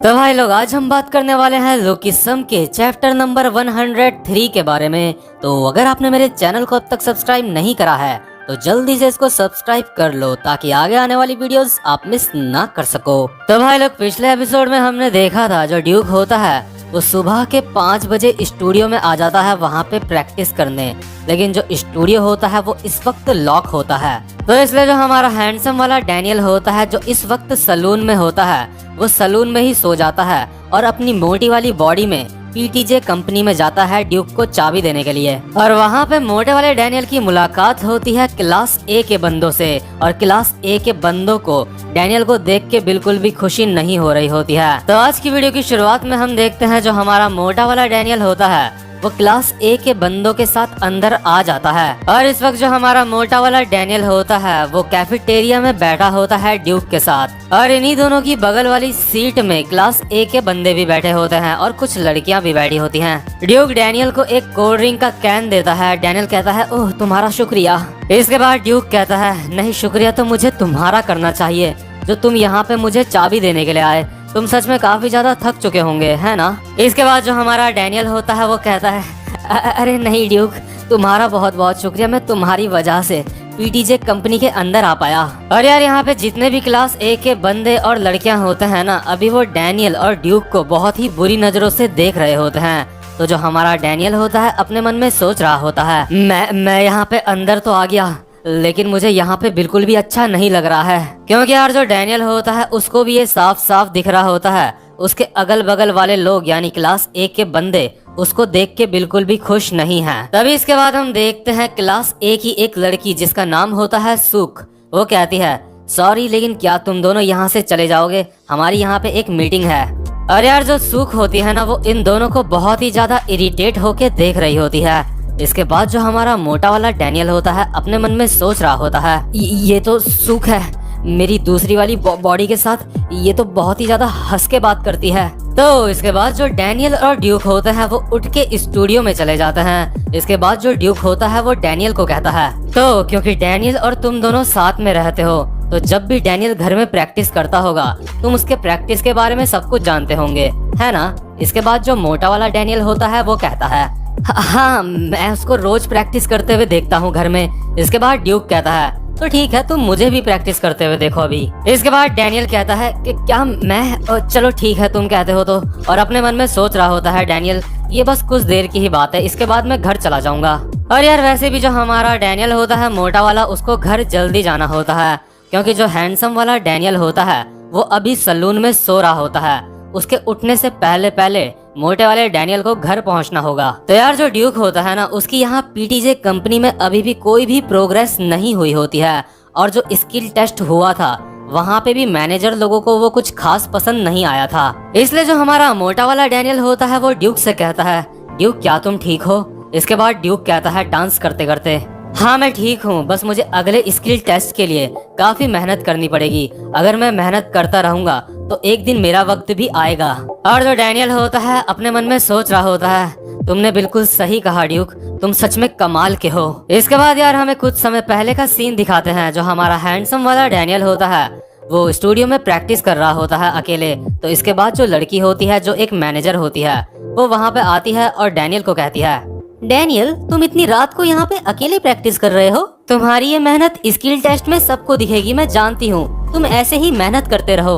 तो भाई लोग आज हम बात करने वाले हैं लोकिसम के चैप्टर नंबर 103 के बारे में। तो अगर आपने मेरे चैनल को अब तक सब्सक्राइब नहीं करा है तो जल्दी से इसको सब्सक्राइब कर लो ताकि आगे आने वाली वीडियोस आप मिस ना कर सको। तो भाई लोग पिछले एपिसोड में हमने देखा था जो ड्यूक होता है वो सुबह के 5 बजे स्टूडियो में आ जाता है वहाँ पे प्रैक्टिस करने, लेकिन जो स्टूडियो होता है वो इस वक्त लॉक होता है। तो इसलिए जो हमारा हैंडसम वाला डैनियल होता है जो इस वक्त सलून में होता है वो सलून में ही सो जाता है और अपनी मोटी वाली बॉडी में पीटीजे कंपनी में जाता है ड्यूक को चाबी देने के लिए। और वहाँ पे मोटे वाले डैनियल की मुलाकात होती है क्लास ए के बंदों से, और क्लास ए के बंदों को डैनियल को देख के बिल्कुल भी खुशी नहीं हो रही होती है। तो आज की वीडियो की शुरुआत में हम देखते हैं जो हमारा मोटा वाला डैनियल होता है वो क्लास ए के बंदों के साथ अंदर आ जाता है। और इस वक्त जो हमारा मोटा वाला डैनियल होता है वो कैफेटेरिया में बैठा होता है ड्यूक के साथ, और इन्हीं दोनों की बगल वाली सीट में क्लास ए के बंदे भी बैठे होते हैं और कुछ लड़कियां भी बैठी होती हैं। ड्यूक डैनियल को एक कोल्ड ड्रिंक का कैन देता है। डैनियल कहता है ओह तुम्हारा शुक्रिया। इसके बाद ड्यूक कहता है नहीं शुक्रिया तो मुझे तुम्हारा करना चाहिए जो तुम यहाँ पे मुझे चाबी देने के लिए आए। तुम सच में काफी ज्यादा थक चुके होंगे है ना। इसके बाद जो हमारा डैनियल होता है वो कहता है अरे नहीं ड्यूक तुम्हारा बहुत बहुत शुक्रिया, मैं तुम्हारी वजह से पीटीजे कंपनी के अंदर आ पाया। और यार यहाँ पे जितने भी क्लास ए के बंदे और लड़कियां होते हैं ना अभी वो डैनियल और ड्यूक को बहुत ही बुरी नजरों से देख रहे होते हैं। तो जो हमारा डैनियल होता है अपने मन में सोच रहा होता है मैं यहाँ पे अंदर तो आ गया लेकिन मुझे यहाँ पे बिल्कुल भी अच्छा नहीं लग रहा है, क्योंकि यार जो डैनियल होता है उसको भी ये साफ साफ दिख रहा होता है उसके अगल बगल वाले लोग यानी क्लास ए के बंदे उसको देख के बिल्कुल भी खुश नहीं हैं। तभी इसके बाद हम देखते हैं क्लास ए की एक लड़की जिसका नाम होता है सुख। वो कहती है सॉरी लेकिन क्या तुम दोनों यहाँ से चले जाओगे, हमारी यहाँ पे एक मीटिंग है। और यार जो सुख होती है ना वो इन दोनों को बहुत ही ज्यादा इरिटेट होके देख रही होती है। इसके बाद जो हमारा मोटा वाला डैनियल होता है अपने मन में सोच रहा होता है ये तो सुख है, मेरी दूसरी वाली बॉडी के साथ ये तो बहुत ही ज्यादा हंस के बात करती है। तो इसके बाद जो डैनियल और ड्यूक होते हैं वो उठ के स्टूडियो में चले जाते हैं। इसके बाद जो ड्यूक होता है वो डैनियल को कहता है तो क्योंकि डैनियल और तुम दोनों साथ में रहते हो तो जब भी डैनियल घर में प्रैक्टिस करता होगा तुम उसके प्रैक्टिस के बारे में सब कुछ जानते होंगे है ना। इसके बाद जो मोटा वाला डैनियल होता है वो कहता है हाँ मैं उसको रोज प्रैक्टिस करते हुए देखता हूँ घर में। इसके बाद ड्यूक कहता है तो ठीक है तुम मुझे भी प्रैक्टिस करते हुए देखो अभी। इसके बाद डैनियल कहता है कि क्या मैं चलो ठीक है तुम कहते हो तो, और अपने मन में सोच रहा होता है डैनियल ये बस कुछ देर की ही बात है, इसके बाद मैं घर चला जाऊंगा। और यार वैसे भी जो हमारा डैनियल होता है मोटा वाला उसको घर जल्दी जाना होता है, क्योंकि जो हैंडसम वाला डैनियल होता है वो अभी सलून में सो रहा होता है। उसके उठने से पहले पहले मोटे वाले डैनियल को घर पहुंचना होगा। तो यार जो ड्यूक होता है ना उसकी यहाँ पीटीजे कंपनी में अभी भी कोई भी प्रोग्रेस नहीं हुई होती है, और जो स्किल टेस्ट हुआ था वहाँ पे भी मैनेजर लोगों को वो कुछ खास पसंद नहीं आया था। इसलिए जो हमारा मोटा वाला डैनियल होता है वो ड्यूक से कहता है ड्यूक क्या तुम ठीक हो। इसके बाद ड्यूक कहता है डांस करते करते हाँ मैं ठीक हूँ, बस मुझे अगले स्किल टेस्ट के लिए काफी मेहनत करनी पड़ेगी। अगर मैं मेहनत करता रहूंगा तो एक दिन मेरा वक्त भी आएगा। और जो डैनियल होता है अपने मन में सोच रहा होता है तुमने बिल्कुल सही कहा ड्यूक, तुम सच में कमाल के हो। इसके बाद यार हमें कुछ समय पहले का सीन दिखाते हैं। जो हमारा हैंडसम वाला डैनियल होता है वो स्टूडियो में प्रैक्टिस कर रहा होता है अकेले। तो इसके बाद जो लड़की होती है जो एक मैनेजर होती है वो वहाँ पे आती है और डैनियल को कहती है डैनियल तुम इतनी रात को यहाँ पे अकेले प्रैक्टिस कर रहे हो, तुम्हारी ये मेहनत स्किल टेस्ट में सबको दिखेगी, मैं जानती हूँ, तुम ऐसे ही मेहनत करते रहो।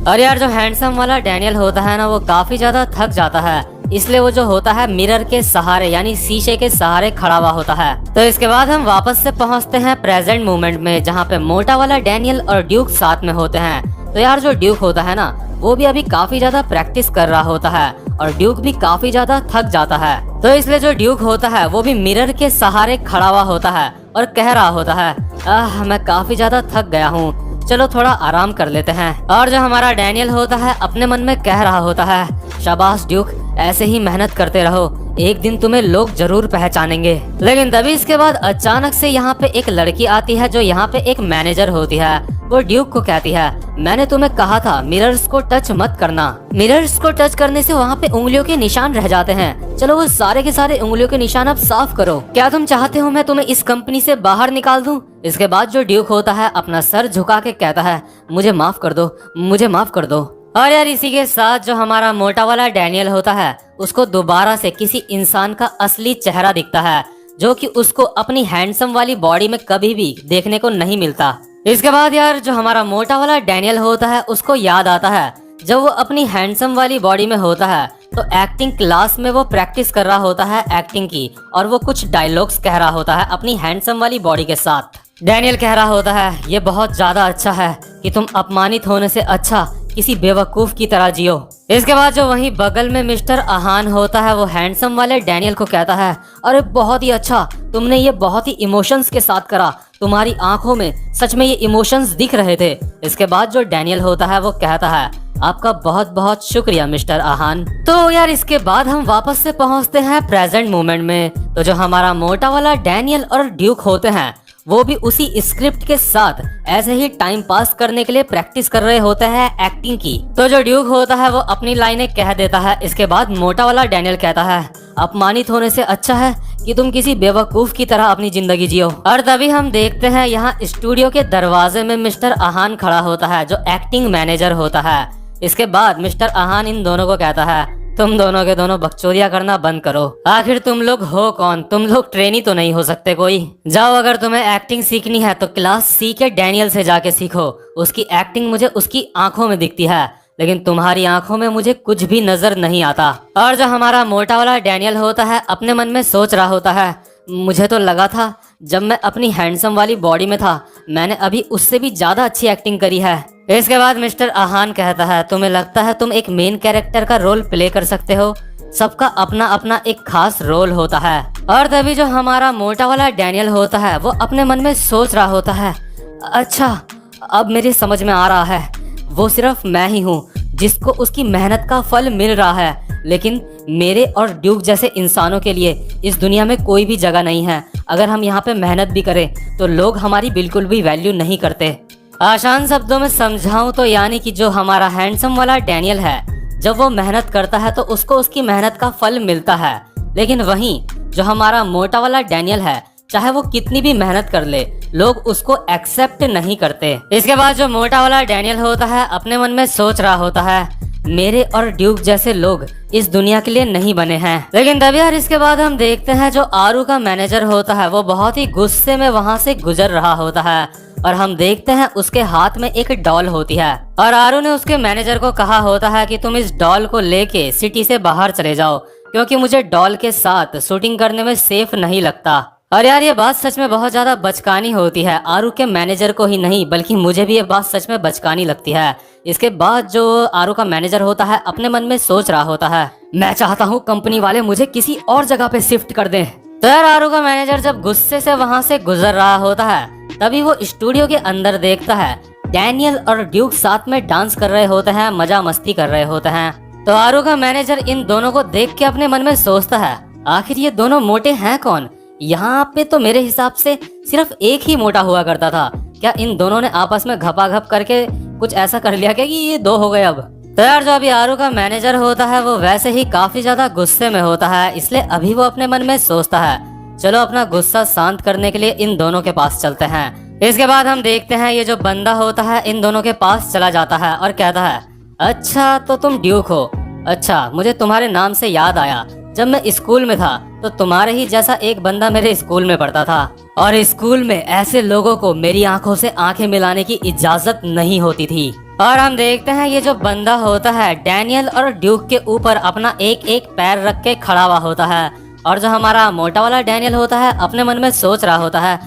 और यार जो हैंडसम वाला डैनियल होता है ना वो काफी ज्यादा थक जाता है, इसलिए वो जो होता है मिरर के सहारे यानी शीशे के सहारे खड़ा हुआ होता है। तो इसके बाद हम वापस से पहुँचते हैं प्रेजेंट मोमेंट में जहाँ पे मोटा वाला डैनियल और ड्यूक साथ में होते हैं। तो यार जो ड्यूक होता है ना वो भी अभी काफी ज्यादा प्रैक्टिस कर रहा होता है और ड्यूक भी काफी ज्यादा थक जाता है। तो इसलिए जो ड्यूक होता है वो भी मिरर के सहारे खड़ा हुआ होता है और कह रहा होता है मैं काफी ज्यादा थक गया हूँ, चलो थोड़ा आराम कर लेते हैं। और जो हमारा डैनियल होता है अपने मन में कह रहा होता है शाबाश ड्यूक ऐसे ही मेहनत करते रहो, एक दिन तुम्हें लोग जरूर पहचानेंगे। लेकिन तभी इसके बाद अचानक से यहाँ पे एक लड़की आती है जो यहाँ पे एक मैनेजर होती है। वो ड्यूक को कहती है मैंने तुम्हें कहा था मिरर्स को टच मत करना, मिरर्स को टच करने से वहाँ पे उंगलियों के निशान रह जाते हैं, चलो वो सारे के सारे उंगलियों के निशान अब साफ करो। क्या तुम चाहते हो मैं तुम्हें इस कंपनी से बाहर निकाल दूं? इसके बाद जो ड्यूक होता है अपना सर झुका के कहता है मुझे माफ कर दो, मुझे माफ कर दो। और यार इसी के साथ जो हमारा मोटा वाला डैनियल होता है उसको दोबारा से किसी इंसान का असली चेहरा दिखता है, जो कि उसको अपनी हैंडसम वाली बॉडी में कभी भी देखने को नहीं मिलता। इसके बाद यार जो हमारा मोटा वाला डैनियल होता है उसको याद आता है जब वो अपनी हैंडसम वाली बॉडी में होता है तो एक्टिंग क्लास में वो प्रैक्टिस कर रहा होता है एक्टिंग की, और वो कुछ डायलॉग्स कह रहा होता है अपनी हैंडसम वाली बॉडी के साथ। डैनियल कह रहा होता है, ये बहुत ज्यादा अच्छा है कि तुम अपमानित होने से अच्छा किसी बेवकूफ की तरह जियो। इसके बाद जो वहीं बगल में मिस्टर आहान होता है वो हैंडसम वाले डैनियल को कहता है, अरे बहुत ही अच्छा, तुमने ये बहुत ही इमोशंस के साथ करा, तुम्हारी आंखों में सच में ये इमोशंस दिख रहे थे। इसके बाद जो डैनियल होता है वो कहता है, आपका बहुत बहुत शुक्रिया मिस्टर आहान। तो यार इसके बाद हम वापस से पहुंचते हैं प्रेजेंट मोमेंट में। तो जो हमारा मोटा वाला डैनियल और ड्यूक होते हैं वो भी उसी स्क्रिप्ट के साथ ऐसे ही टाइम पास करने के लिए प्रैक्टिस कर रहे होते हैं एक्टिंग की। तो जो ड्यूक होता है वो अपनी लाइनें कह देता है। इसके बाद मोटा वाला डैनियल कहता है, अपमानित होने से अच्छा है कि तुम किसी बेवकूफ की तरह अपनी जिंदगी जियो। और तभी हम देखते हैं यहाँ स्टूडियो के दरवाजे में मिस्टर आहान खड़ा होता है जो एक्टिंग मैनेजर होता है। इसके बाद मिस्टर आहान इन दोनों को कहता है, तुम दोनों के दोनों बकचोदिया करना बंद करो, आखिर तुम लोग हो कौन, तुम लोग ट्रेनी तो नहीं हो सकते कोई। जाओ, अगर तुम्हें एक्टिंग सीखनी है तो क्लास सी के डैनियल से जाके सीखो, उसकी एक्टिंग मुझे उसकी आंखों में दिखती है, लेकिन तुम्हारी आंखों में मुझे कुछ भी नजर नहीं आता। और जो हमारा मोटा वाला डैनियल होता है अपने मन में सोच रहा होता है, मुझे तो लगा था जब मैं अपनी हैंडसम वाली बॉडी में था मैंने अभी उससे भी ज्यादा अच्छी एक्टिंग करी है। इसके बाद मिस्टर आहान कहता है, तुम्हें लगता है तुम एक मेन कैरेक्टर का रोल प्ले कर सकते हो, सबका अपना अपना एक खास रोल होता है। और तभी जो हमारा मोटा वाला डैनियल होता है वो अपने मन में सोच रहा होता है, अच्छा अब मेरी समझ में आ रहा है, वो सिर्फ मैं ही हूँ जिसको उसकी मेहनत का फल मिल रहा है, लेकिन मेरे और ड्यूक जैसे इंसानों के लिए इस दुनिया में कोई भी जगह नहीं है। अगर हम यहाँ पे मेहनत भी करें तो लोग हमारी बिल्कुल भी वैल्यू नहीं करते। आसान शब्दों में समझाऊं तो यानी कि जो हमारा हैंडसम वाला डैनियल है जब वो मेहनत करता है तो उसको उसकी मेहनत का फल मिलता है, लेकिन वहीं जो हमारा मोटा वाला डैनियल है चाहे वो कितनी भी मेहनत कर ले लोग उसको एक्सेप्ट नहीं करते। इसके बाद जो मोटा वाला डैनियल होता है अपने मन में सोच रहा होता है, मेरे और ड्यूक जैसे लोग इस दुनिया के लिए नहीं बने हैं। लेकिन तभी यार इसके बाद हम देखते हैं जो आरू का मैनेजर होता है वो बहुत ही गुस्से में वहाँ से गुजर रहा होता है, और हम देखते हैं उसके हाथ में एक डॉल होती है। और आरू ने उसके मैनेजर को कहा होता है कि तुम इस डॉल को लेके सिटी से बाहर चले जाओ, क्योंकि मुझे डॉल के साथ शूटिंग करने में सेफ नहीं लगता। और यार ये बात सच में बहुत ज्यादा बचकानी होती है, आरू के मैनेजर को ही नहीं बल्कि मुझे भी ये बात सच में बचकानी लगती है। इसके बाद जो आरू का मैनेजर होता है अपने मन में सोच रहा होता है, मैं चाहता हूँ कंपनी वाले मुझे किसी और जगह पे शिफ्ट कर दें। तो यार आरू का मैनेजर जब गुस्से से वहाँ से गुजर रहा होता है तभी वो स्टूडियो के अंदर देखता है डैनियल और ड्यूक साथ में डांस कर रहे होते हैं, मजा मस्ती कर रहे होते हैं। तो आरू का मैनेजर इन दोनों को देख के अपने मन में सोचता है, आखिर ये दोनों मोटे हैं कौन? यहाँ पे तो मेरे हिसाब से सिर्फ एक ही मोटा हुआ करता था, क्या इन दोनों ने आपस में घपाघप करके कुछ ऐसा कर लिया क्या कि ये दो हो गए अब? तो यार जो अभी आरू का मैनेजर होता है वो वैसे ही काफी ज्यादा गुस्से में होता है, इसलिए अभी वो अपने मन में सोचता है, चलो अपना गुस्सा शांत करने के लिए इन दोनों के पास चलते हैं। इसके बाद हम देखते हैं ये जो बंदा होता है इन दोनों के पास चला जाता है और कहता है, अच्छा तो तुम ड्यूक हो, अच्छा मुझे तुम्हारे नाम से याद आया, जब मैं स्कूल में था तो तुम्हारे ही जैसा एक बंदा मेरे स्कूल में पढ़ता था, और स्कूल में ऐसे लोगों को मेरी आंखों से आंखें मिलाने की इजाजत नहीं होती थी। और हम देखते हैं ये जो बंदा होता है डैनियल और ड्यूक के ऊपर अपना एक एक पैर रख के खड़ा हुआ होता है, और जो हमारा मोटा वाला डैनियल होता है अपने मन में सोच रहा होता है,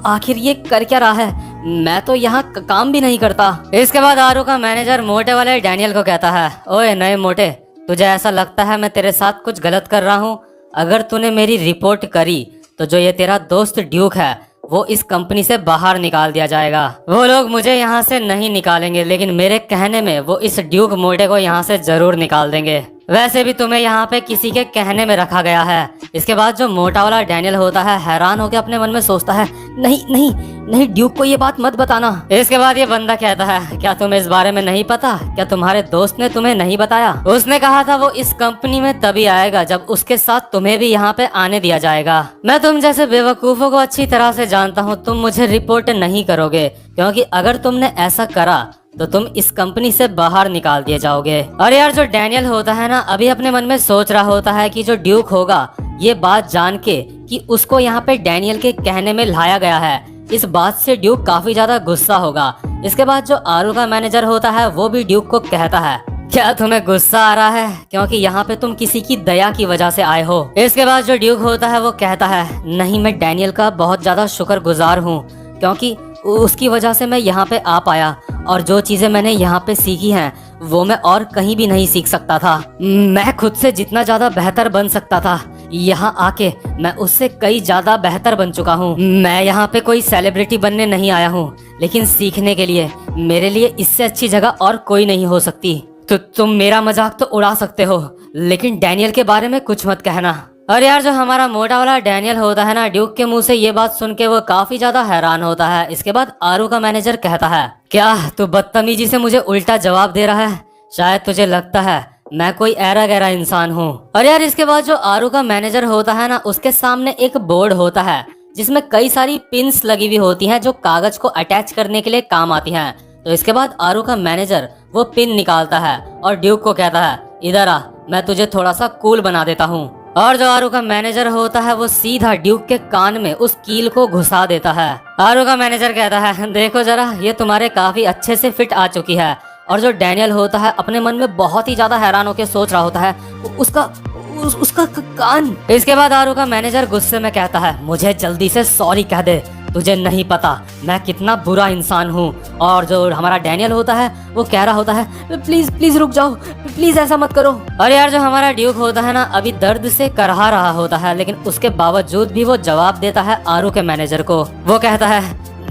आखिर ये कर क्या रहा है, मैं तो यहाँ काम भी नहीं करता। इसके बाद आरू का मैनेजर मोटे वाले डैनियल को कहता है, ओए नए मोटे, तुझे ऐसा लगता है मैं तेरे साथ कुछ गलत कर रहा हूँ? अगर तूने मेरी रिपोर्ट करी तो जो ये तेरा दोस्त ड्यूक है वो इस कंपनी से बाहर निकाल दिया जाएगा। वो लोग मुझे यहाँ से नहीं निकालेंगे, लेकिन मेरे कहने में वो इस ड्यूक मोटे को यहाँ से जरूर निकाल देंगे। वैसे भी तुम्हें यहाँ पे किसी के कहने में रखा गया है। इसके बाद जो मोटा वाला डैनियल होता है हैरान होकर अपने मन में सोचता है, नहीं नहीं नहीं, ड्यूक को ये बात मत बताना। इसके बाद ये बंदा कहता है, क्या तुम्हें इस बारे में नहीं पता? क्या तुम्हारे दोस्त ने तुम्हें नहीं बताया? उसने कहा था वो इस कंपनी में तभी आएगा जब उसके साथ तुम्हें भी यहाँ पे आने दिया जाएगा। मैं तुम जैसे बेवकूफों को अच्छी तरह से जानता हूँ, तुम मुझे रिपोर्ट नहीं करोगे, क्योंकि अगर तुमने ऐसा करा तो तुम इस कंपनी से बाहर निकाल दिए जाओगे। और यार जो डैनियल होता है ना, अभी अपने मन में सोच रहा होता है कि जो ड्यूक होगा ये बात जान के कि उसको यहाँ पे डैनियल के कहने में लाया गया है, इस बात से ड्यूक काफी ज्यादा गुस्सा होगा। इसके बाद जो आरू का मैनेजर होता है वो भी ड्यूक को कहता है, क्या तुम्हें गुस्सा आ रहा है क्योंकि यहाँ पे तुम किसी की दया की वजह से आए हो। इसके बाद जो ड्यूक होता है वो कहता है, नहीं मैं डैनियल का बहुत ज्यादा शुक्रगुजार हूँ क्योंकि उसकी वजह से मैं यहाँ पे आ पाया और जो चीजें मैंने यहाँ पे सीखी हैं वो मैं और कहीं भी नहीं सीख सकता था। मैं खुद से जितना ज्यादा बेहतर बन सकता था यहाँ आके मैं उससे कई ज्यादा बेहतर बन चुका हूँ। मैं यहाँ पे कोई सेलिब्रिटी बनने नहीं आया हूँ, लेकिन सीखने के लिए। मेरे लिए इससे अच्छी जगह और कोई नहीं हो सकती। तो तुम मेरा मजाक तो उड़ा सकते हो, लेकिन डैनियल के बारे में कुछ मत कहना। और यार जो हमारा मोटा वाला डैनियल होता है ना, ड्यूक के मुंह से ये बात सुन के वो काफी ज्यादा हैरान होता है। इसके बाद आरू का मैनेजर कहता है, क्या तू बदतमीजी से मुझे उल्टा जवाब दे रहा है? शायद तुझे लगता है मैं कोई ऐरा गैरा इंसान हूँ। और यार इसके बाद जो आरू का मैनेजर होता है ना, उसके सामने एक बोर्ड होता है जिसमें कई सारी पिन्स लगी हुई होती हैं जो कागज को अटैच करने के लिए काम आती हैं। तो इसके बाद आरू का मैनेजर वो पिन निकालता है और ड्यूक को कहता है, इधर आ, मैं तुझे थोड़ा सा कूल बना देता हूँ। और जो आरू का मैनेजर होता है वो सीधा ड्यूक के कान में उस कील को घुसा देता है। आरू का मैनेजर कहता है, देखो जरा ये तुम्हारे काफी अच्छे से फिट आ चुकी है। और जो डैनियल होता है अपने मन में बहुत ही ज्यादा हैरान होकर सोच रहा होता है, उसका कान। इसके बाद आरू का मैनेजर गुस्से में कहता है, मुझे जल्दी से सॉरी कह दे, तुझे नहीं पता मैं कितना बुरा इंसान हूँ। और जो हमारा डैनियल होता है वो कह रहा होता है, प्लीज प्लीज रुक जाओ, प्लीज ऐसा मत करो। और यार जो हमारा ड्यूक होता है ना, अभी दर्द से करहा रहा होता है, लेकिन उसके बावजूद भी वो जवाब देता है आरू के मैनेजर को। वो कहता है,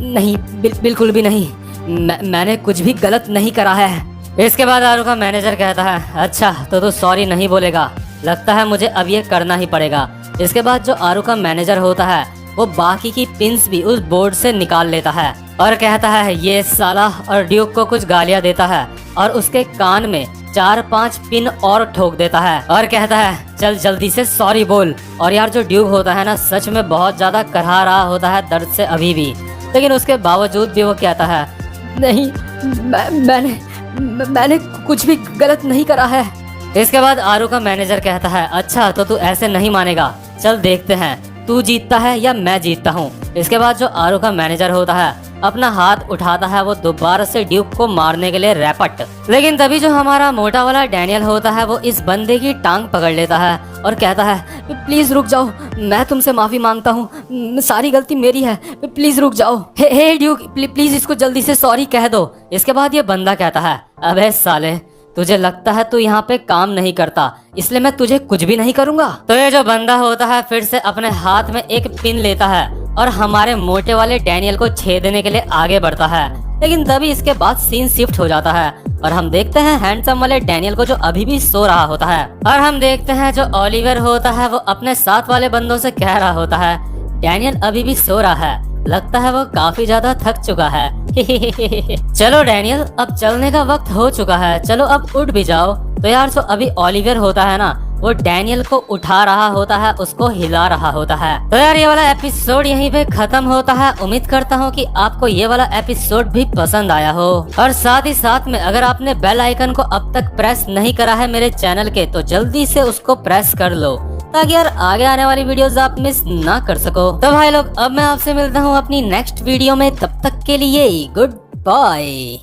नहीं बिल्कुल भी नहीं, मैंने कुछ भी गलत नहीं करा है। इसके बाद आरू का मैनेजर कहता है, अच्छा तो तू सॉरी नहीं बोलेगा, लगता है मुझे अब ये करना ही पड़ेगा। इसके बाद जो आरू का मैनेजर होता है वो बाकी की पिन्स भी उस बोर्ड से निकाल लेता है और कहता है, ये साला, और ड्यूक को कुछ गालियां देता है और उसके कान में 4-5 पिन और ठोक देता है और कहता है, चल जल्दी से सॉरी बोल। और यार जो ड्यूक होता है ना, सच में बहुत ज्यादा करहा रहा होता है दर्द से अभी भी, लेकिन उसके बावजूद भी वो कहता है, नहीं मैंने कुछ भी गलत नहीं करा है। इसके बाद आरू का मैनेजर कहता है, अच्छा तो तू ऐसे नहीं मानेगा, चल देखते हैं तू जीतता है या मैं जीतता हूँ। इसके बाद जो आरू का मैनेजर होता है अपना हाथ उठाता है वो दोबारा से ड्यूक को मारने के लिए रैपट। लेकिन तभी जो हमारा मोटा वाला डैनियल होता है वो इस बंदे की टांग पकड़ लेता है और कहता है, प्लीज रुक जाओ, मैं तुमसे माफी मांगता हूँ, सारी गलती मेरी है, प्लीज रुक जाओ। हे ड्यूक, प्लीज इसको जल्दी से सॉरी कह दो। इसके बाद ये बंदा कहता है, अबे साले, तुझे लगता है तू यहाँ पे काम नहीं करता, इसलिए मैं तुझे कुछ भी नहीं करूँगा। तो ये जो बंदा होता है फिर से अपने हाथ में एक पिन लेता है और हमारे मोटे वाले डैनियल को छेदने के लिए आगे बढ़ता है। लेकिन तभी इसके बाद सीन शिफ्ट हो जाता है और हम देखते हैं हैंडसम वाले डैनियल को जो अभी भी सो रहा होता है। और हम देखते हैं जो ओलिवर होता है वो अपने साथ वाले बंदों से कह रहा होता है, डैनियल अभी भी सो रहा है, लगता है वो काफी ज्यादा थक चुका है। चलो डैनियल, अब चलने का वक्त हो चुका है, चलो अब उठ भी जाओ। तो यार जो अभी ओलिवर होता है ना, वो डैनियल को उठा रहा होता है, उसको हिला रहा होता है। तो यार ये वाला एपिसोड यहीं पे खत्म होता है। उम्मीद करता हूँ कि आपको ये वाला एपिसोड भी पसंद आया हो। और साथ ही साथ में अगर आपने बेल आइकन को अब तक प्रेस नहीं करा है मेरे चैनल के, तो जल्दी से उसको प्रेस कर लो ताकि यार आगे आने वाली वीडियोस आप मिस ना कर सको। तो भाई लोग, अब मैं आपसे मिलता हूँ अपनी नेक्स्ट वीडियो में, तब तक के लिए गुड बाय।